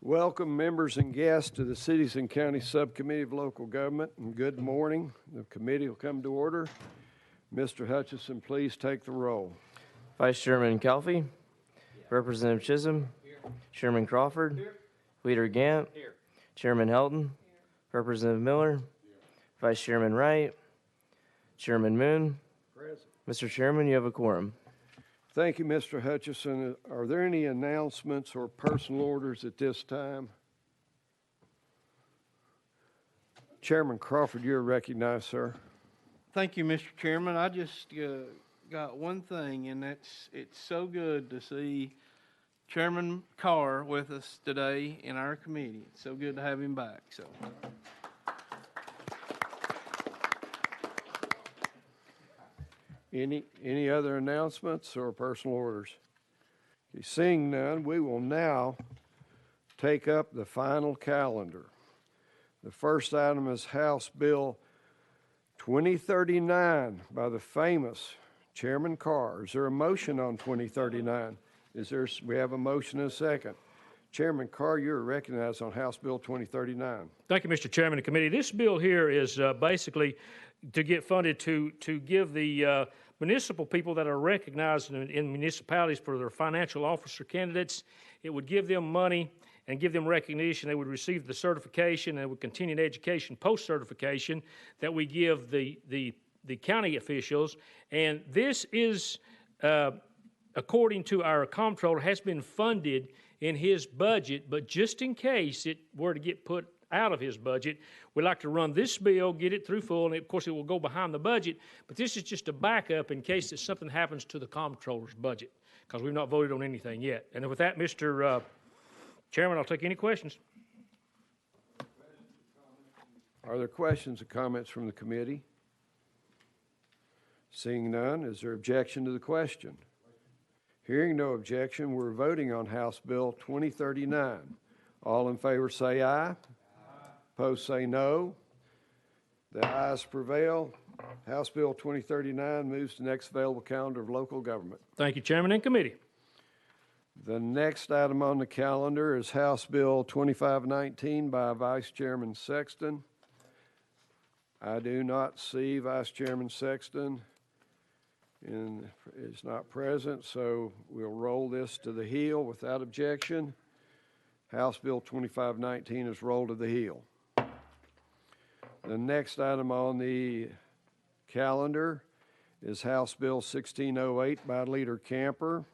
Welcome members and guests to the Cities and County Subcommittee of Local Government, and good morning. The committee will come to order. Mr. Hutchison, please take the roll. Vice Chairman Calfee. Here. Representative Chisholm. Here. Chairman Crawford. Here. Leader Gant. Here. Chairman Helton. Here. Representative Miller. Here. Vice Chairman Wright. Chairman Moon. Present. Mr. Chairman, you have a quorum. Thank you, Mr. Hutchison. Are there any announcements or personal orders at this time? Chairman Crawford, you're recognized, sir. Thank you, Mr. Chairman. I just got one thing, and it's so good to see Chairman Carr with us today in our committee. It's so good to have him back. So. Any other announcements or personal orders? Seeing none, we will now take up the final calendar. The first item is House Bill 2039 by the famous Chairman Carr. Is there a motion on 2039? We have a motion and a second. Chairman Carr, you're recognized on House Bill 2039. Thank you, Mr. Chairman of the committee. This bill here is basically to get funded to give the municipal people that are recognized in municipalities for their financial officer candidates. It would give them money and give them recognition. They would receive the certification and would continue education post-certification that we give the county officials. And this is, according to our comptroller, has been funded in his budget, but just in case it were to get put out of his budget, we'd like to run this bill, get it through full, and of course it will go behind the budget, but this is just a backup in case that something happens to the comptroller's budget, because we've not voted on anything yet. And with that, Mr. Chairman, I'll take any questions. Are there questions or comments from the committee? Seeing none, is there objection to the question? Hearing no objection, we're voting on House Bill 2039. All in favor say aye. Opposed say no. The ayes prevail. House Bill 2039 moves to the next available calendar of local government. Thank you, Chairman and committee. The next item on the calendar is House Bill 2519 by Vice Chairman Sexton. I do not see Vice Chairman Sexton and is not present, so we'll roll this to the heel without objection. House Bill 2519 is rolled to the heel. The next item on the calendar is House Bill 1608 by Leader Camper.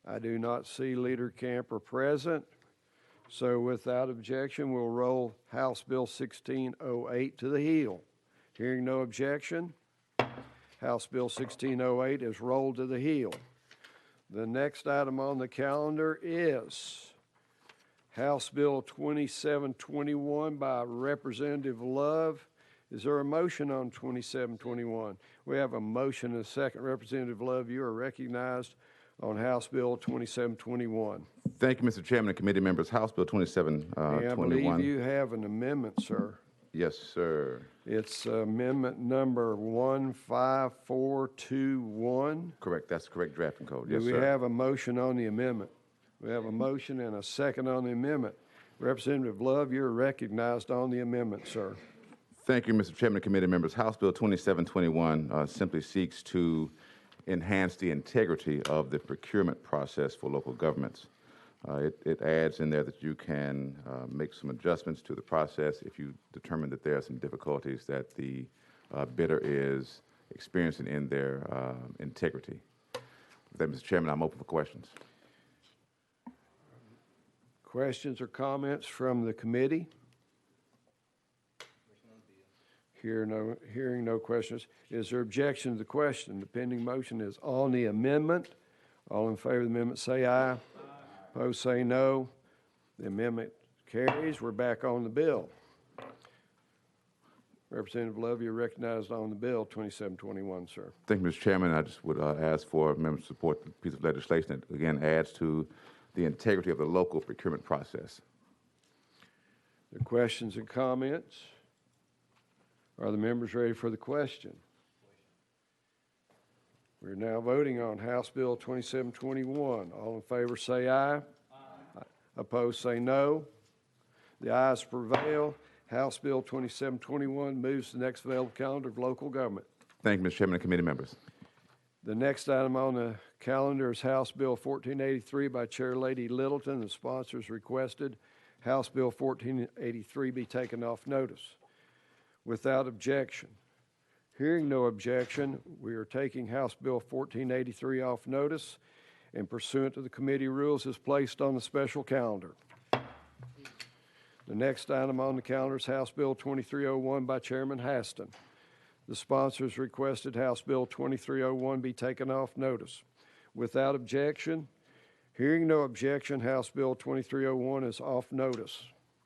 I do not see Leader Camper present, so without objection, we'll roll House Bill 1608 to the heel. Hearing no objection, House Bill 1608 is rolled to the heel. The next item on the calendar is House Bill 2721 by Representative Love. Is there a motion on 2721? We have a motion and a second. Representative Love, you are recognized on House Bill 2721. Thank you, Mr. Chairman and committee members. House Bill 2721. I believe you have an amendment, sir. Yes, sir. It's amendment number 15421. Correct. That's the correct drafting code. Yes, sir. Do we sir. have a motion on the amendment? We have a motion and a second on the amendment. Representative Love, you're recognized on the amendment, sir. Thank you, Mr. Chairman and committee members. House Bill 2721 simply seeks to enhance the integrity of the procurement process for local governments. It adds in there that you can make some adjustments to the process if you determine that there are some difficulties that the bidder is experiencing in their integrity. With that, Mr. Chairman, I'm open for questions. Questions or comments from the committee? Hearing no questions. Is there objection to the question? The pending motion is on the amendment. All in favor of the amendment say aye. Aye. Opposed say no. The amendment carries. We're back on the bill. Representative Love, you're recognized on the bill 2721, sir. Thank you, Mr. Chairman. I just would ask for members to support the piece of legislation that, again, adds to the integrity of the local procurement process. The questions and comments? Are the members ready for the question? We're now voting on House Bill 2721. All in favor say aye. Aye. Opposed, say no. The ayes prevail. House Bill 2721 moves to the next available calendar of local government. Thank you, Mr. Chairman and committee members. The next item on the calendar is House Bill 1483 by Chair Lady Littleton. The sponsors requested House Bill 1483 be taken off notice without objection. Hearing no objection, we are taking House Bill 1483 off notice and pursuant to the committee rules is placed on the special calendar. The next item on the calendar is House Bill 2301 by Chairman Haston. The sponsors requested House Bill 2301 be taken off notice without objection. Hearing no objection, House Bill 2301 is off notice.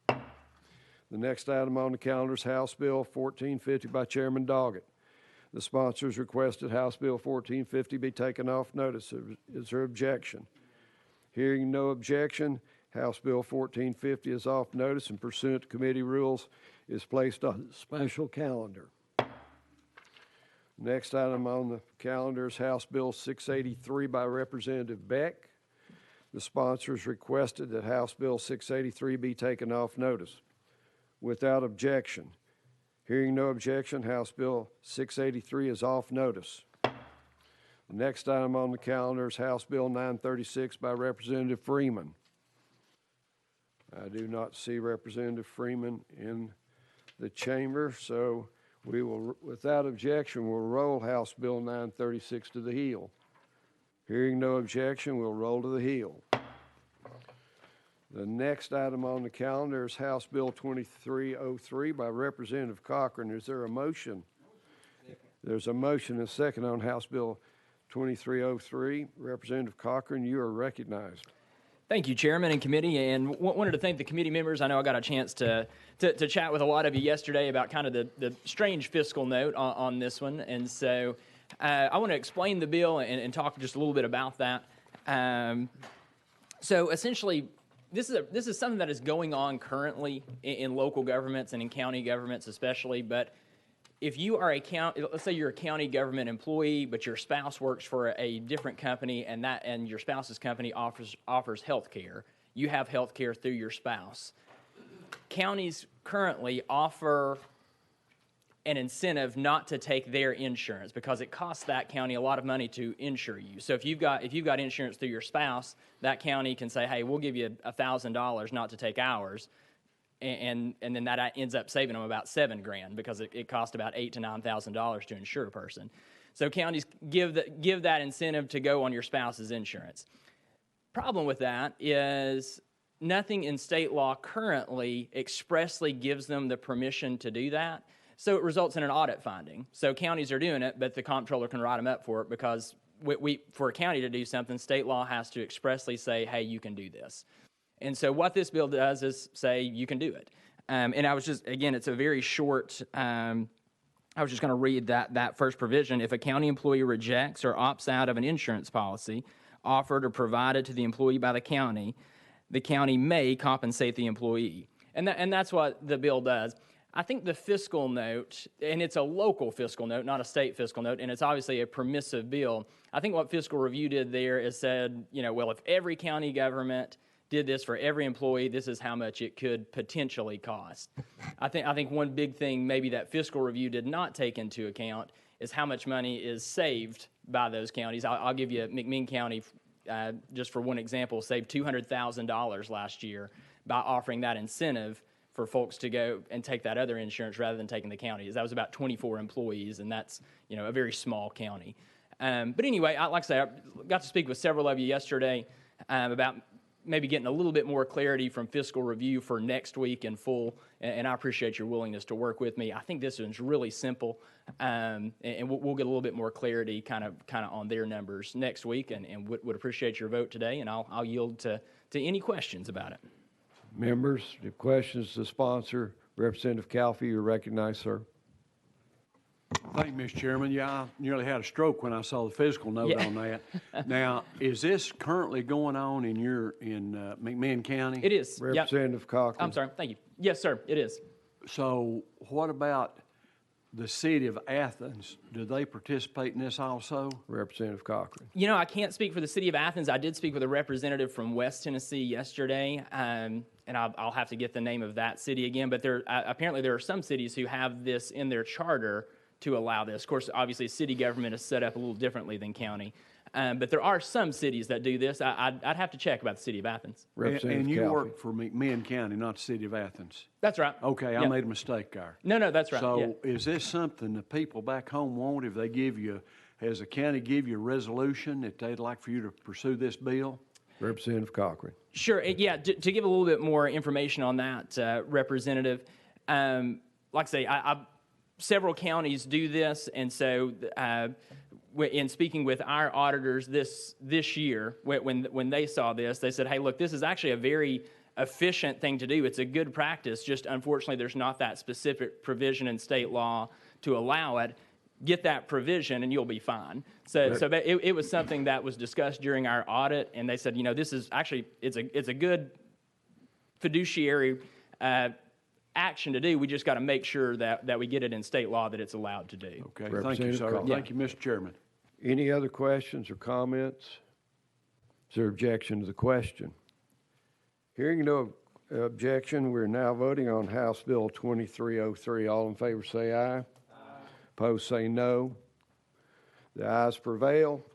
The next item on the calendar is House Bill 1450 by Chairman Doggett. The sponsors requested House Bill 1450 be taken off notice. Is there objection? Hearing no objection, House Bill 1450 is off notice and pursuant to committee rules is placed on the special calendar. Next item on the calendar is House Bill 683 by Representative Beck. The sponsors requested that House Bill 683 be taken off notice without objection. Hearing no objection, House Bill 683 is off notice. The next item on the calendar is House Bill 936 by Representative Freeman. I do not see Representative Freeman in the chamber, so we will, without objection, we'll roll House Bill 936 to the heel. Hearing no objection, we'll roll to the heel. The next item on the calendar is House Bill 2303 by Representative Cochran. Is there a motion? There's a motion and a second on House Bill 2303. Representative Cochran, you are recognized. Thank you, Chairman and committee, and wanted to thank the committee members. I know I got a chance to chat with a lot of you yesterday about kind of the strange fiscal note on this one, and so I want to explain the bill and talk just a little bit about that. So essentially, this is something that is going on currently in local governments and in county governments especially, but if you are let's say you're a county government employee, but your spouse works for a different company, and your spouse's company offers health care, you have health care through your spouse. Counties currently offer an incentive not to take their insurance because it costs that county a lot of money to insure you. So if you've got insurance through your spouse, that county can say, hey, we'll give you $1,000 not to take ours. And then that ends up saving them about $7,000 because it costs about $8,000 to $9,000 to insure a person. So counties give that incentive to go on your spouse's insurance. Problem with that is nothing in state law currently expressly gives them the permission to do that. So it results in an audit finding. So counties are doing it, but the comptroller can write them up for it because for a county to do something, state law has to expressly say, hey, you can do this. And so what this bill does is say you can do it. And I was just, again, it's a very short, I was just going to read that first provision. If a county employee rejects or opts out of an insurance policy offered or provided to the employee by the county may compensate the employee. And that's what the bill does. I think the fiscal note, and it's a local fiscal note, not a state fiscal note, and it's obviously a permissive bill. I think what Fiscal Review did there is said, well, if every county government did this for every employee, this is how much it could potentially cost. I think one big thing maybe that Fiscal Review did not take into account is how much money is saved by those counties. I'll give you McMinn County, just for one example, saved $200,000 last year by offering that incentive for folks to go and take that other insurance rather than taking the county's. That was about 24 employees, and that's a very small county. But anyway, like I say, I got to speak with several of you yesterday about maybe getting a little bit more clarity from Fiscal Review for next week in full, and I appreciate your willingness to work with me. I think this one's really simple, and we'll get a little bit more clarity kind of on their numbers next week, and would appreciate your vote today, and I'll yield to any questions about it. Members, the questions to sponsor. Representative Calfee, you're recognized, sir. Thank you, Mr. Chairman. Yeah, I nearly had a stroke when I saw the fiscal note on that. Now, is this currently going on in McMinn County? It is. Representative Cochran. I'm sorry. Thank you. Yes, sir. It is. So what about the city of Athens, do they participate in this also? Representative Cochran. You know, I can't speak for the city of Athens. I did speak with a representative from West Tennessee yesterday, and I'll have to get the name of that city again. But apparently there are some cities who have this in their charter to allow this. Of course, obviously, city government is set up a little differently than county. But there are some cities that do this. I'd have to check about the city of Athens. Representative And you Calfee. work for McMinn County, not the city of Athens. That's right. Okay, I Yeah. made a mistake there. No, that's right. So yeah. is this something the people back home want if they give you, has the county give you a resolution that they'd like for you to pursue this bill? Representative Cochran. Sure. Yeah. To give a little bit more information on that, Representative, like I say, several counties do this, and so in speaking with our auditors this year, when they saw this, they said, "Hey, look, this is actually a very efficient thing to do. It's a good practice. Just unfortunately, there's not that specific provision in state law to allow it. Get that provision, and you'll be fine." So it was something that was discussed during our audit, and they said, you know, this is actually it's a good fiduciary action to do. We just got to make sure that we get it in state law that it's allowed to do. Okay, thank you, Representative sir. Collins. Thank you, Mr. Chairman. Any other questions or comments? Is there objection to the question? Hearing no objection, we're now voting on House Bill 2303. All in favor say aye. Aye. Opposed say no. The ayes prevail.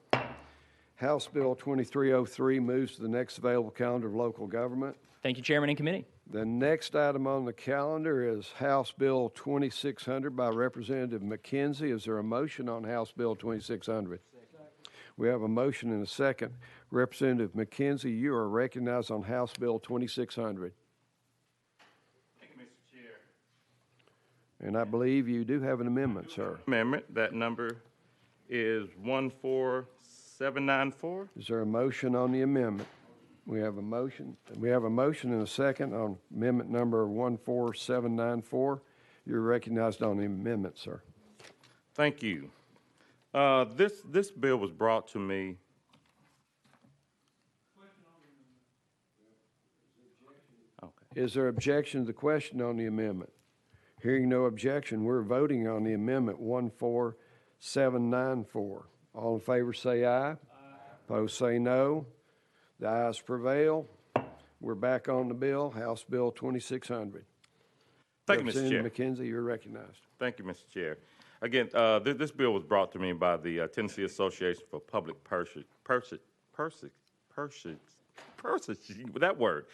House Bill 2303 moves to the next available calendar of local government. Thank you, Chairman and Committee. The next item on the calendar is House Bill 2600 by Representative McKenzie. Is there a motion on House Bill 2600? We have a motion and a second. Representative McKenzie, you are recognized on House Bill 2600. Thank you, Mr. Chair. And I believe you do have an amendment, sir. Amendment, that number is 14794. Is there a motion on the amendment? We have a motion. We have a motion and a second on amendment number 14794. You're recognized on the amendment, sir. Thank you. This bill was brought to me. Okay. Is there objection to the question on the amendment? Hearing no objection, we're voting on the amendment 14794. All in favor say aye. Aye. Opposed say no. The ayes prevail. We're back on the bill, House Bill 2600. Thank you, Mr. Chair. Representative McKenzie, you're recognized. Thank you, Mr. Chair. Again, this bill was brought to me by the Tennessee Association for Public that word.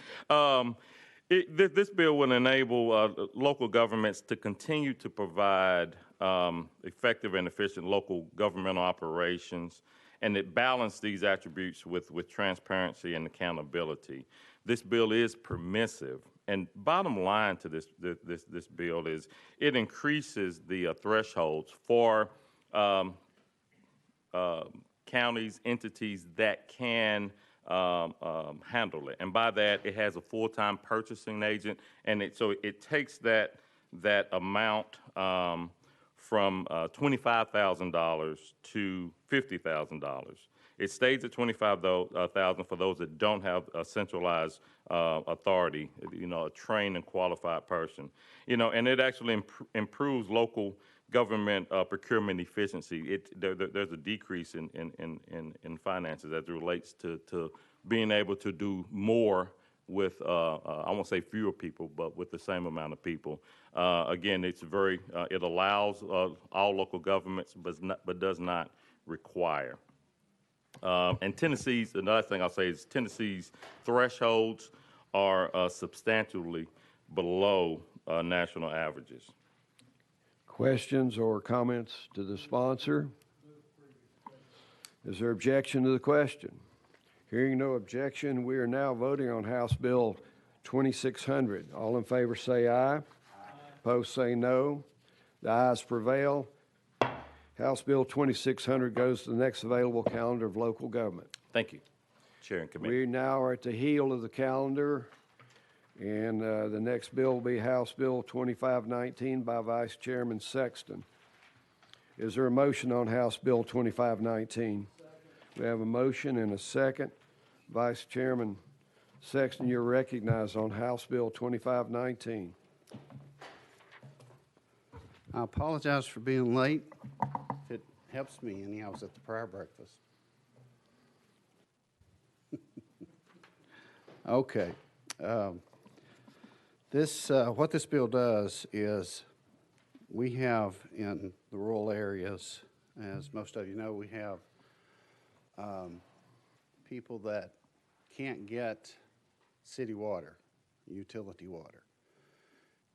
This bill will enable local governments to continue to provide effective and efficient local governmental operations, and it balances these attributes with transparency and accountability. This bill is permissive, and bottom line to this bill is it increases the thresholds for counties, entities that can handle it, and by that it has a full-time purchasing agent, and so it takes that amount from $25,000 to $50,000. It stays at $25,000 for those that don't have a centralized authority, a trained and qualified person. And it actually improves local government procurement efficiency. There's a decrease in finances as it relates to being able to do more with, I won't say fewer people, but with the same amount of people. Again, it allows all local governments, but does not require. And Tennessee's, another thing I'll say is Tennessee's thresholds are substantially below national averages. Questions or comments to the sponsor? Is there objection to the question? Hearing no objection, we are now voting on House Bill 2600. All in favor say aye. Aye. Opposed say no. The ayes prevail. House Bill 2600 goes to the next available calendar of local government. Thank you, Chair and Committee. We now are at the heel of the calendar, and the next bill will be House Bill 2519 by Vice Chairman Sexton. Is there a motion on House Bill 2519? We have a motion and a second. Vice Chairman Sexton, you're recognized on House Bill 2519. I apologize for being late. If it helps me any, I was at the prayer breakfast. Okay. What this bill does is we have in the rural areas, as most of you know, we have people that can't get city water, utility water.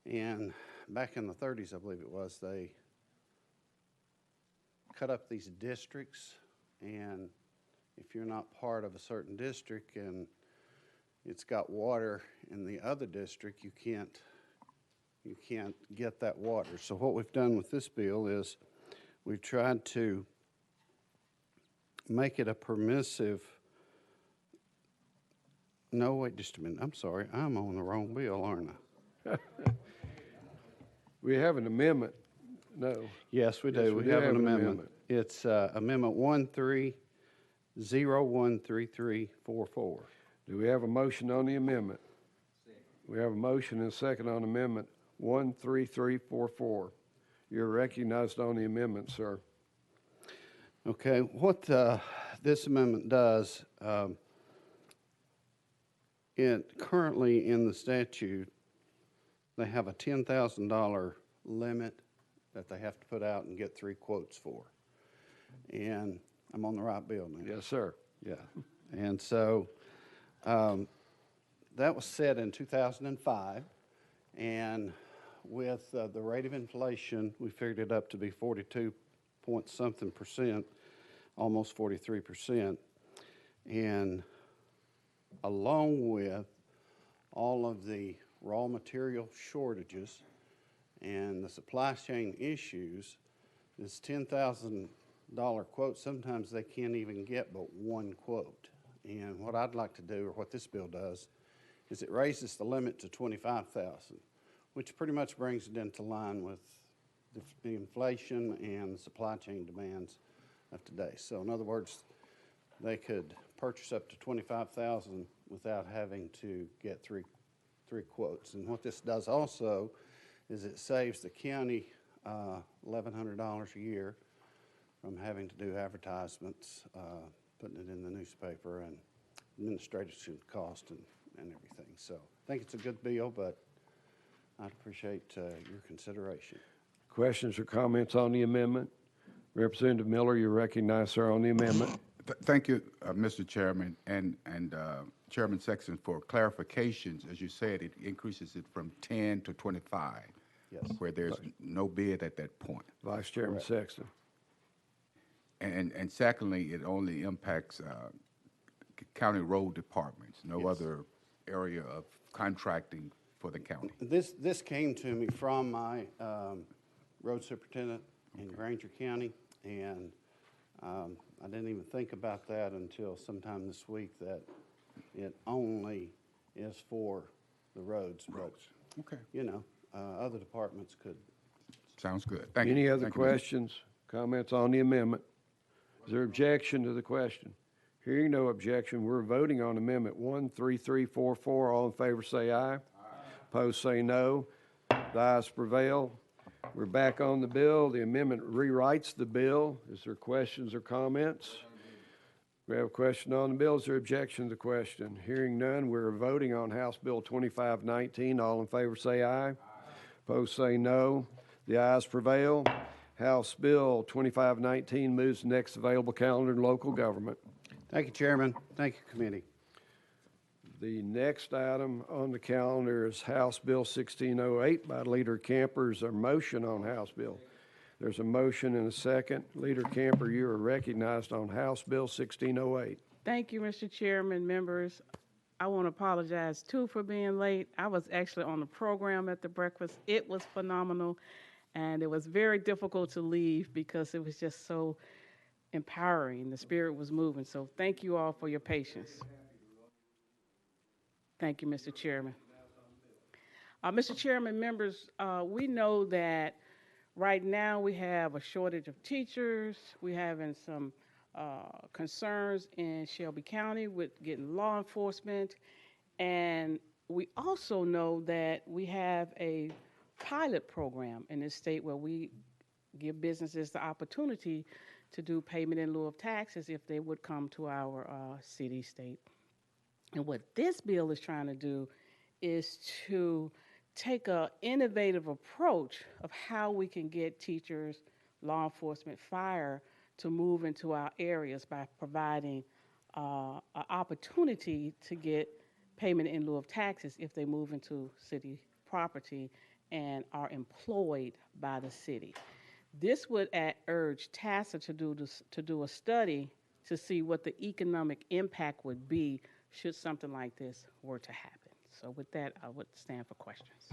And back in the 30s, I believe it was, they cut up these districts, and if you're not part of a certain district and it's got water in the other district, you can't get that water. So what we've done with this bill is we've tried to make it a permissive. No, wait just a minute. I'm sorry. I'm on the wrong bill, aren't I? We have an amendment. No. Yes, we do. Yes, we have an amendment. It's Amendment 13013344. Do we have a motion on the amendment? We have a motion and a second on amendment 13344. You're recognized on the amendment, sir. Okay, what this amendment does, currently in the statute, they have a $10,000 limit that they have to put out and get 3 quotes for. And I'm on the right bill now. Yes, sir. Yeah. And so that was set in 2005. And with the rate of inflation, we figured it up to be 42 point something percent, almost 43%. And along with all of the raw material shortages and the supply chain issues, this $10,000 quote, sometimes they can't even get but 1 quote. And what I'd like to do, or what this bill does, is it raises the limit to $25,000, which pretty much brings it into line with the inflation and the supply chain demands of today. So in other words, they could purchase up to $25,000 without having to get three quotes. And what this does also is it saves the county $1,100 a year from having to do advertisements, putting it in the newspaper, and administration cost and everything. So I think it's a good bill, but I'd appreciate your consideration. Questions or comments on the amendment? Representative Miller, you're recognized, sir, on the amendment. Thank you, Mr. Chairman, and Chairman Sexton, for clarifications. As you said, it increases it from 10 to 25, Yes. where there's no bid at that point. Vice Chairman Sexton. And secondly, it only impacts county road departments, no Yes. other area of contracting for the county. This came to me from my road superintendent in Granger County, and I didn't even think about that until sometime this week, that it only is for the roads. But, Okay. you know, other departments could. Sounds good. Thank you. Any other Thank you, Mr. questions, comments on the amendment? Is there objection to the question? Hearing no objection, we're voting on Amendment 13344. All in favor say aye. Aye. Opposed say no. The ayes prevail. We're back on the bill. The amendment rewrites the bill. Is there questions or comments? We have a question on the bill. Is there objection to the question? Hearing none, we're voting on House Bill 2519. All in favor say aye. Aye. Opposed say no. The ayes prevail. House Bill 2519 moves to next available calendar in local government. Thank you, Chairman. Thank you, committee. The next item on the calendar is House Bill 1608 by Leader Camper. Is there a motion on House Bill? There's a motion and a second. Leader Camper, you are recognized on House Bill 1608. Thank you, Mr. Chairman, members. I want to apologize, too, for being late. I was actually on the program at the breakfast. It was phenomenal, and it was very difficult to leave because it was just so empowering. The spirit was moving. So thank you all for your patience. Thank you, Mr. Chairman. Mr. Chairman, members, we know that right now we have a shortage of teachers. We're having some concerns in Shelby County with getting law enforcement. And we also know that we have a pilot program in this state where we give businesses the opportunity to do payment in lieu of taxes if they would come to our city, state. And what this bill is trying to do is to take an innovative approach of how we can get teachers, law enforcement, fire to move into our areas by providing an opportunity to get payment in lieu of taxes if they move into city property and are employed by the city. This would urge TASA to do a study to see what the economic impact would be should something like this were to happen. So with that, I would stand for questions.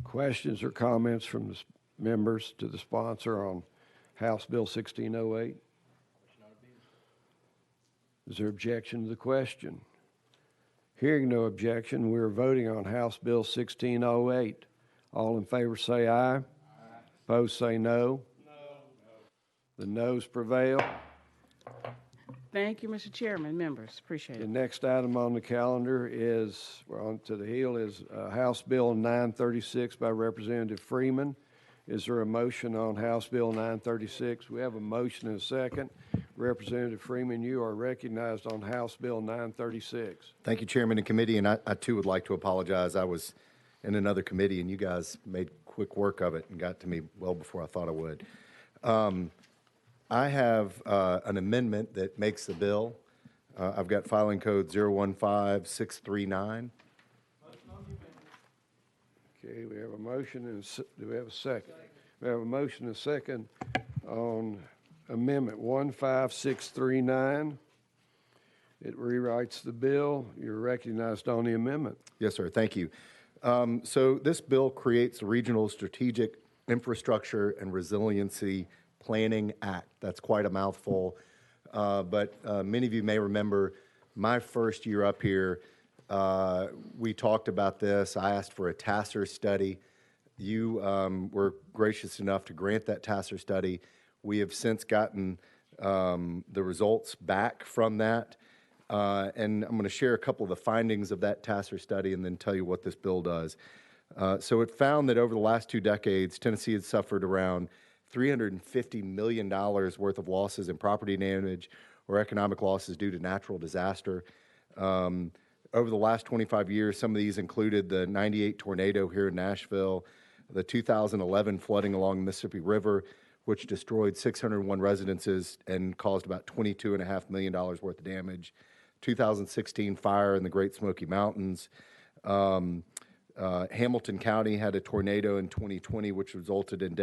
Questions or comments from the members to the sponsor on House Bill 1608? Is there objection to the question? Hearing no objection, we are voting on House Bill 1608. All in favor say aye. Aye. Opposed say no. No. The noes prevail. Thank you, Mr. Chairman, members, appreciate The it. next item on the calendar is, we're on to the heel, is House Bill 936 by Representative Freeman. Is there a motion on House Bill 936? We have a motion and a second. Representative Freeman, you are recognized on House Bill 936. Thank you, Chairman and committee, and I too would like to apologize. I was in another committee, and you guys made quick work of it and got to me well before I thought I would. I have an amendment that makes the bill. I've got filing code 015639. Okay, we have a motion and do we have a second? We have a motion and a second on Amendment 15639. It rewrites the bill. You're recognized on the amendment. Yes, sir. Thank you. So this bill creates the Regional Strategic Infrastructure and Resiliency Planning Act. That's quite a mouthful, but many of you may remember my first year up here, we talked about this. I asked for a TASER study. You were gracious enough to grant that TASER study. We have since gotten the results back from that, and I'm going to share a couple of the findings of that TASER study and then tell you what this bill does. So it found that over the last 2 decades, Tennessee had suffered around $350 million worth of losses in property damage or economic losses due to natural disaster. Over the last 25 years, some of these included the 98 tornado here in Nashville, the 2011 flooding along the Mississippi River, which destroyed 601 residences and caused about $22.5 million worth of damage, 2016 fire in the Great Smoky Mountains. Hamilton County had a tornado in 2020, which resulted in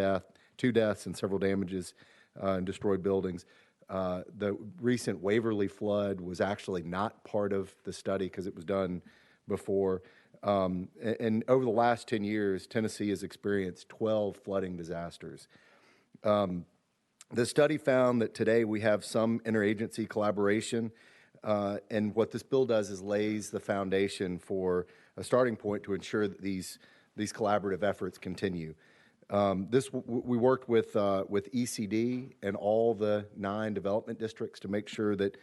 2 deaths and several damages and destroyed buildings. The recent Waverly flood was actually not part of the study because it was done before. And over the last 10 years, Tennessee has experienced 12 flooding disasters. The study found that today we have some interagency collaboration, and what this bill does is lays the foundation for a starting point to ensure that these collaborative efforts continue. We worked with ECD and all the 9 development districts to make sure that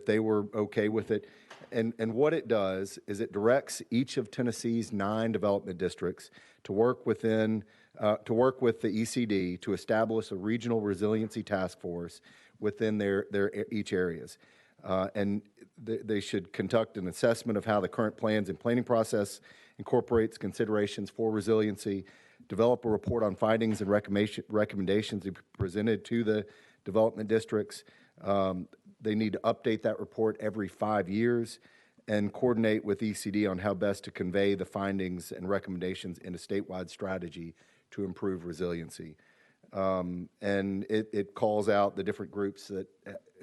they were okay with it. And what it does is it directs each of Tennessee's 9 development districts to work with the ECD to establish a regional resiliency task force within their each areas. And they should conduct an assessment of how the current plans and planning process incorporates considerations for resiliency, develop a report on findings and recommendations to be presented to the development districts. They need to update that report every 5 years and coordinate with ECD on how best to convey the findings and recommendations in a statewide strategy to improve resiliency. And it calls out the different groups that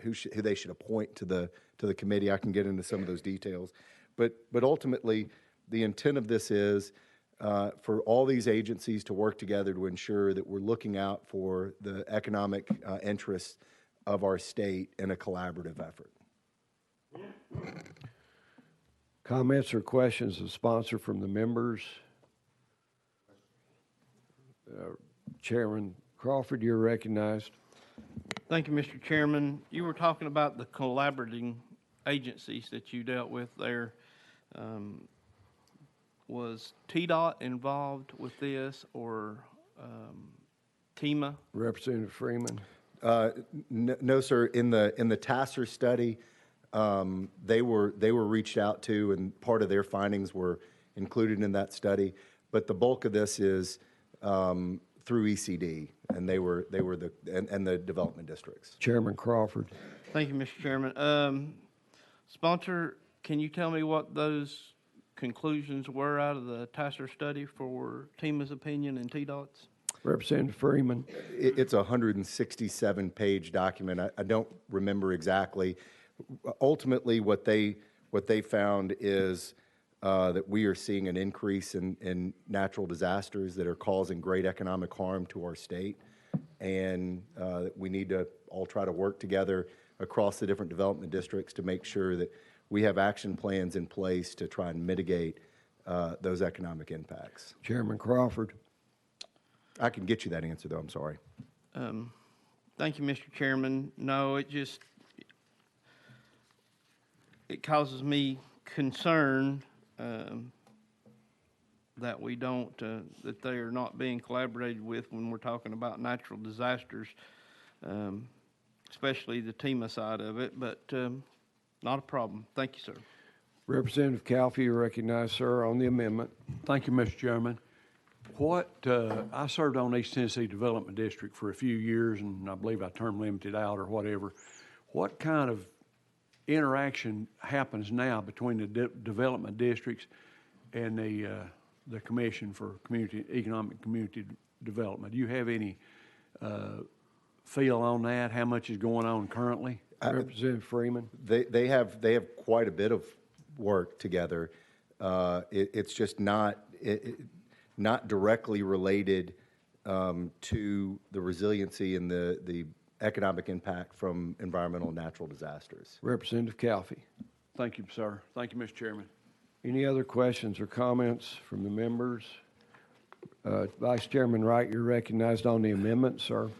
who they should appoint to the committee. I can get into some of those details, but ultimately the intent of this is for all these agencies to work together to ensure that we're looking out for the economic interests of our state in a collaborative effort. Comments or questions of the sponsor from the members? Chairman Crawford, you're recognized. Thank you, Mr. Chairman. You were talking about the collaborating agencies that you dealt with there. was TDOT involved with this or TEMA? Representative Freeman. No, sir. In the Tasser study, they were reached out to, and part of their findings were included in that study. But the bulk of this is through ECD, and they were the development districts. Chairman Crawford. Thank you, Mr. Chairman. Sponsor, can you tell me what those conclusions were out of the Tasser study for TEMA's opinion and TDOT's? Representative Freeman. It's a 167-page document. I don't remember exactly. Ultimately, what they found is that we are seeing an increase in natural disasters that are causing great economic harm to our state, and that we need to all try to work together across the different development districts to make sure that we have action plans in place to try and mitigate those economic impacts. Chairman Crawford. I can get you that answer, though. I'm sorry. Thank you, Mr. Chairman. No, it causes me concern that we don't, that they are not being collaborated with when we're talking about natural disasters, especially the TEMA side of it, but not a problem. Thank you, sir. Representative Calfee, you recognize, sir, on the amendment. Thank you, Mr. Chairman. I served on East Tennessee Development District for a few years, and I believe I term limited out or whatever. What kind of interaction happens now between the development districts and the Commission for Economic Community Development? Do you have any feel on that? How much is going on currently? Representative Freeman. They have quite a bit of work together. It's just not directly related to the resiliency and the economic impact from environmental and natural disasters. Representative Calfee. Thank you, sir. Thank you, Mr. Chairman. Any other questions or comments from the members? Vice Chairman Wright, you're recognized on the amendment, sir.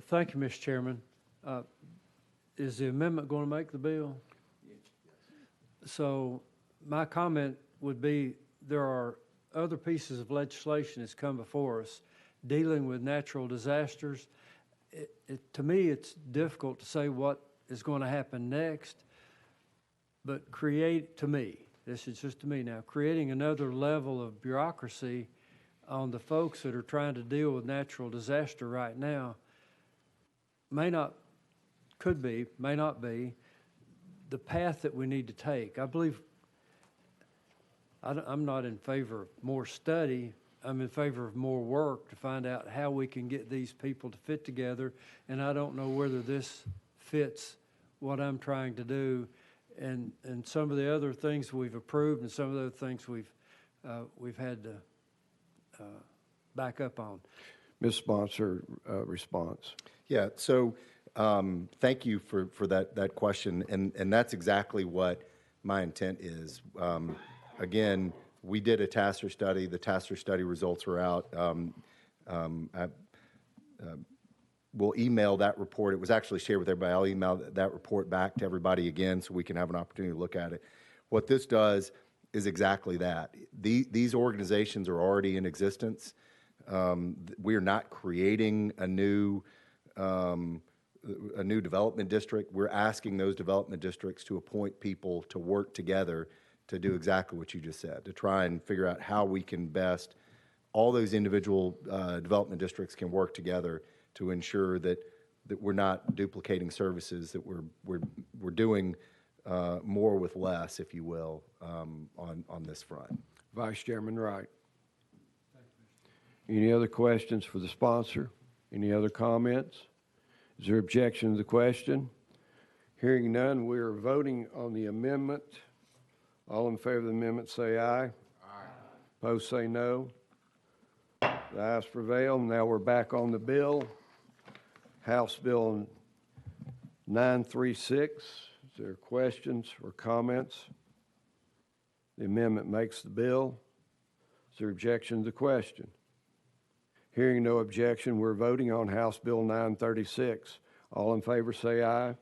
Thank you, Mr. Chairman. Is the amendment going to make the bill? So my comment would be there are other pieces of legislation that's come before us dealing with natural disasters. To me, it's difficult to say what is going to happen next, but this is just to me now, creating another level of bureaucracy on the folks that are trying to deal with natural disaster right now may not be the path that we need to take. I believe I'm not in favor of more study. I'm in favor of more work to find out how we can get these people to fit together, and I don't know whether this fits what I'm trying to do, and some of the other things we've approved and some of the other things we've had to back up on. Ms. Sponsor, response. Yeah, so thank you for that question, and that's exactly what my intent is. Again, we did a Tasser study. The Tasser study results are out. We'll email that report. It was actually shared with everybody. I'll email that report back to everybody again so we can have an opportunity to look at it. What this does is exactly that. These organizations are already in existence. We are not creating a new development district. We're asking those development districts to appoint people to work together to do exactly what you just said, to try and figure out how we can best, all those individual development districts can work together to ensure that we're not duplicating services, that we're doing more with less, if you will, on this front. Vice Chairman Wright. Any other questions for the sponsor? Any other comments? Is there objection to the question? Hearing none, we are voting on the amendment. All in favor of the amendment say aye. Aye. Opposed say no. The ayes prevail. Now we're back on the bill. House Bill 936. Is there questions or comments? The amendment makes the bill. Is there objection to the question? Hearing no objection, we're voting on House Bill 936. All in favor say aye. Aye.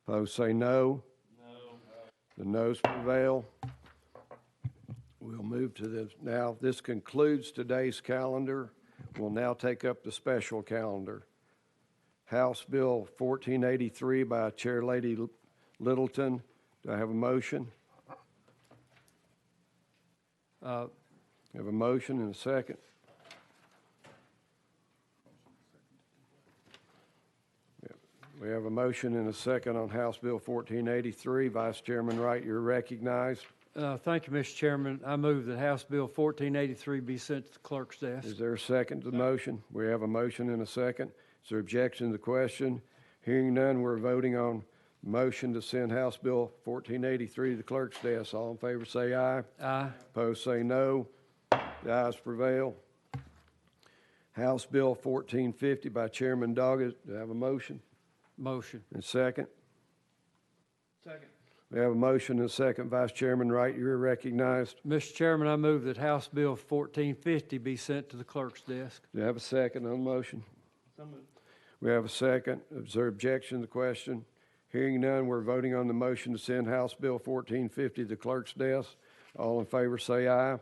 Opposed say no. No. The noes prevail. We'll move to this. Now, this concludes today's calendar. We'll now take up the special calendar. House Bill 1483 by Chair Lady Littleton. Do I have a motion? Have a motion and a second. We have a motion and a second on House Bill 1483. Vice Chairman Wright, you're recognized. Thank you, Mr. Chairman. I move that House Bill 1483 be sent to the clerk's desk. Is there a second to the motion? We have a motion and a second. Is there objection to the question? Hearing none, we're voting on motion to send House Bill 1483 to the clerk's desk. All in favor say aye. Aye. Opposed say no. The ayes prevail. House Bill 1450 by Chairman Doggett. Do I have a motion? Motion. And second? Second. We have a motion and a second. Vice Chairman Wright, you're recognized. Mr. Chairman, I move that House Bill 1450 be sent to the clerk's desk. Do you have a second on the motion? So moved. We have a second. Is there objection to the question? Hearing none, we're voting on the motion to send House Bill 1450 to the clerk's desk. All in favor say aye. Aye.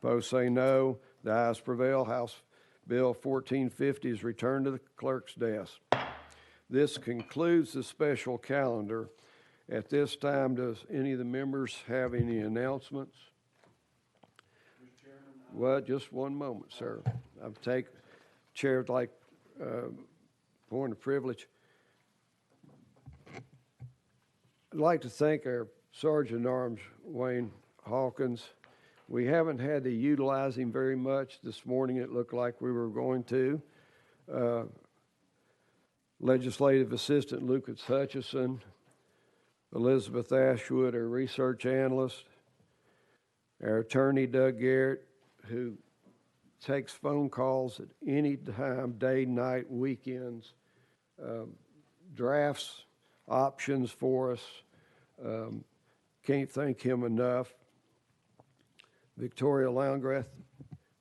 Opposed say no. The ayes prevail. House Bill 1450 is returned to the clerk's desk. This concludes the special calendar. At this time, does any of the members have any announcements? Well, just one moment, sir. I'll take chair like point of privilege. I'd like to thank our Sergeant at Arms, Wayne Hawkins. We haven't had to utilize him very much. This morning it looked like we were going to. Legislative Assistant Lucas Hutchison, Elizabeth Ashwood, our research analyst, our attorney Doug Garrett, who takes phone calls at any time, day, night, weekends, drafts options for us. Can't thank him enough. Victoria Landgraf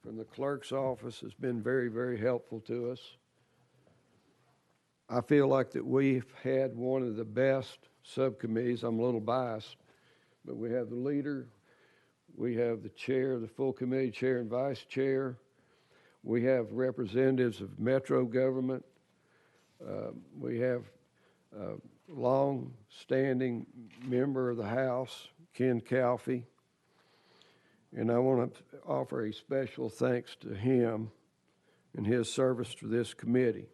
from the clerk's office has been very, very helpful to us. I feel like that we've had one of the best subcommittees. I'm a little biased, but we have the leader, we have the chair, the full committee chair and vice chair. We have representatives of metro government. We have a long-standing member of the House, Ken Calfee. And I want to offer a special thanks to him and his service to this committee.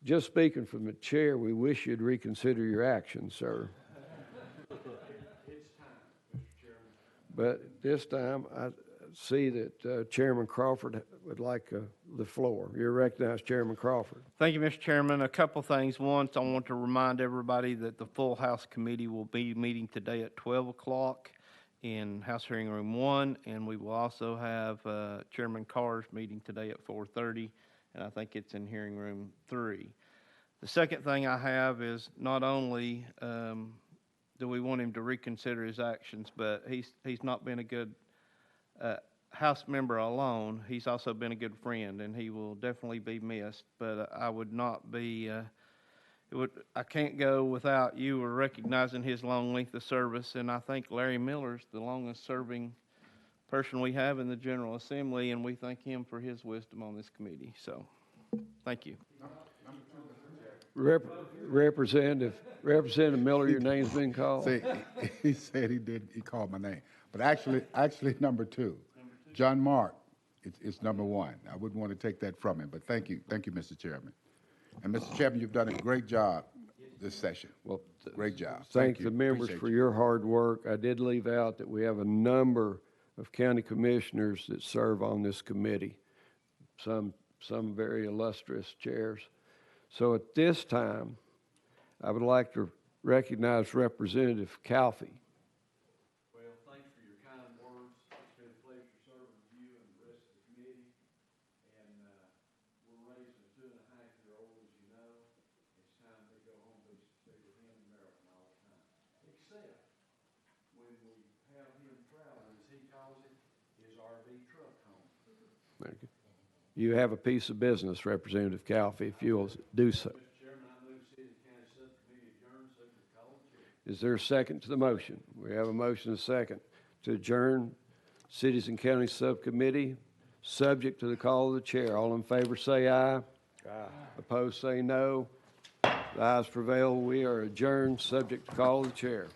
Just speaking from the chair, we wish you'd reconsider your actions, sir. It's time, Mr. Chairman. But this time, I see that Chairman Crawford would like the floor. You're recognized, Chairman Crawford. Thank you, Mr. Chairman. A couple things. One, I want to remind everybody that the full House committee will be meeting today at 12 o'clock in House Hearing Room 1, and we will also have Chairman Carr's meeting today at 4:30, and I think it's in Hearing Room 3. The second thing I have is not only do we want him to reconsider his actions, but he's not been a good House member alone. He's also been a good friend, and he will definitely be missed. But I would not be. I can't go without you or recognizing his long length of service. And I think Larry Miller's the longest-serving person we have in the General Assembly, and we thank him for his wisdom on this committee. So, thank you. Representative Miller, your name's been called. See, he said he called my name. But actually number two. John Mark, it's number one. I wouldn't want to take that from him, but thank you, Mr. Chairman. And Mr. Chairman, you've done a great job this session. Well, great job. Thank you. the members Appreciate for you. your hard work. I did leave out that we have a number of county commissioners that serve on this committee, some very illustrious chairs. So at this time, I would like to recognize Representative Calfee. Well, thanks for your kind words. It's been a pleasure serving with you and the rest of the committee. And we're raising a 2.5-year-old, as you know. It's time to go home to stay with him in Maryland all the time. Except when we have him traveling, as he calls it, his RV truck home. Thank you. You have a piece of business, Representative Calfee, if you'll do so. Mr. Chairman, I move City County Subcommittee adjourn, subject to call of the chair. Is there a second to the motion? We have a motion and a second to adjourn Cities and Counties Subcommittee, subject to the call of the chair. All in favor say aye. Aye. Opposed say no. The ayes prevail. We are adjourned, subject to call of the chair.